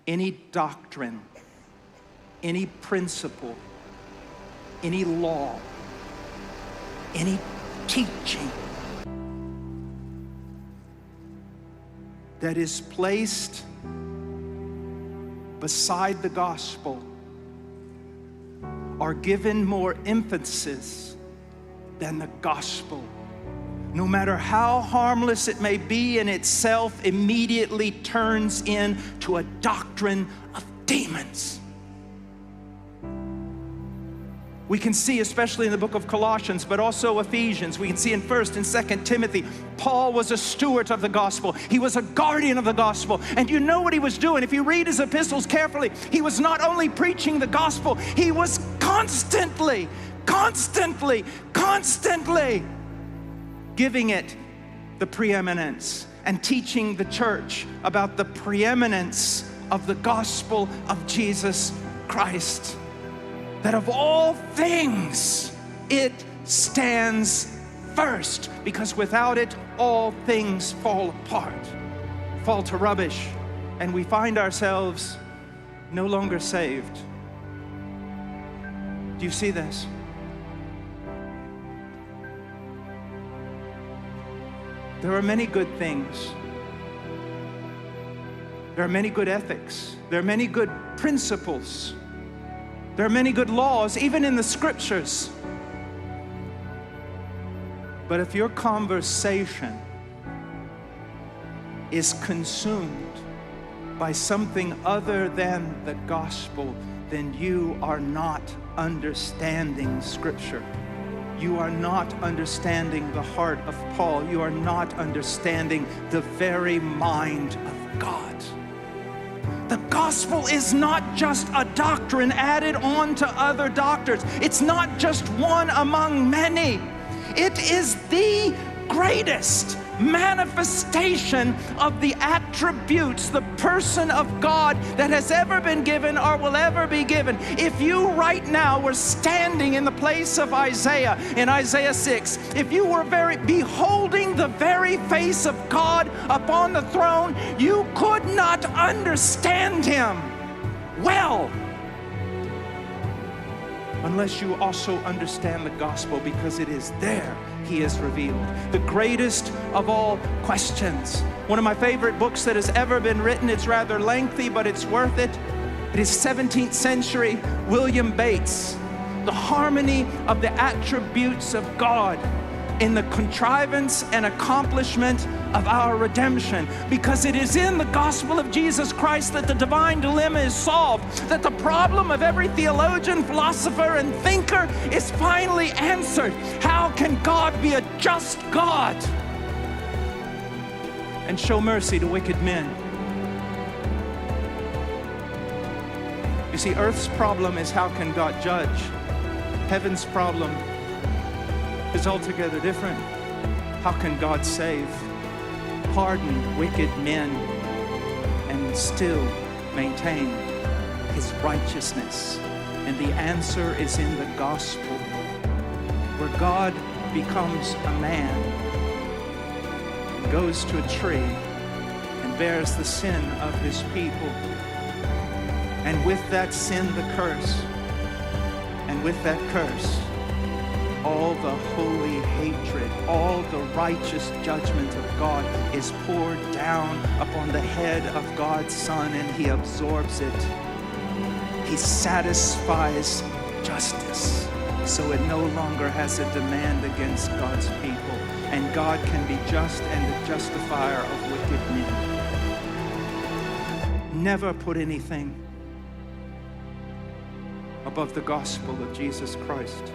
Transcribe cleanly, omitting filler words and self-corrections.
any doctrine, any principle, any law, any teaching that is placed beside the gospel are given more emphasis than the gospel, no matter how harmless it may be in itself, immediately turns into a doctrine of demons. We can see, especially in the book of Colossians, but also Ephesians, we can see in 1st and 2nd Timothy, Paul was a steward of the gospel. He was a guardian of the gospel. And you know what he was doing. If you read his epistles carefully, he was not only preaching the gospel, he was constantly giving it the preeminence and teaching the church about the preeminence of the gospel of Jesus Christ. That of all things, it stands first, because without it, all things fall apart, fall to rubbish, and we find ourselves no longer saved. Do you see this? There are many good things. There are many good ethics. There are many good principles. There are many good laws, even in the scriptures. But if your conversation is consumed by something other than the gospel, then you are not understanding Scripture. You are not understanding the heart of Paul. You are not understanding the very mind of God. The gospel is not just a doctrine added on to other doctrines. It's not just one among many. It is the greatest manifestation of the attributes, the person of God that has ever been given or will ever be given. If you right now were standing in the place of Isaiah in Isaiah 6, if you were beholding the very face of God upon the throne, you could not understand him well unless you also understand the gospel, because it is there he is revealed. The greatest of all questions. One of my favorite books that has ever been written. It's rather lengthy, but it's worth it. It is 17th century William Bates, The Harmony of the Attributes of God in the Contrivance and Accomplishment of Our Redemption. Because it is in the gospel of Jesus Christ that the divine dilemma is solved, that the problem of every theologian, philosopher, and thinker is finally answered. How can God be a just God and show mercy to wicked men? You see, earth's problem is how can God judge? Heaven's problem is altogether different. How can God save, pardon wicked men, and still maintain his righteousness? And the answer is in the gospel, where God becomes a man, goes to a tree, and bears the sin of his people. And with that sin, the curse. And with that curse, all the holy hatred, all the righteous judgment of God is poured down upon the head of God's Son, and he absorbs it. He satisfies justice, so it no longer has a demand against God's people, and God can be just and the justifier of wicked men. Never put anything above the gospel of Jesus Christ.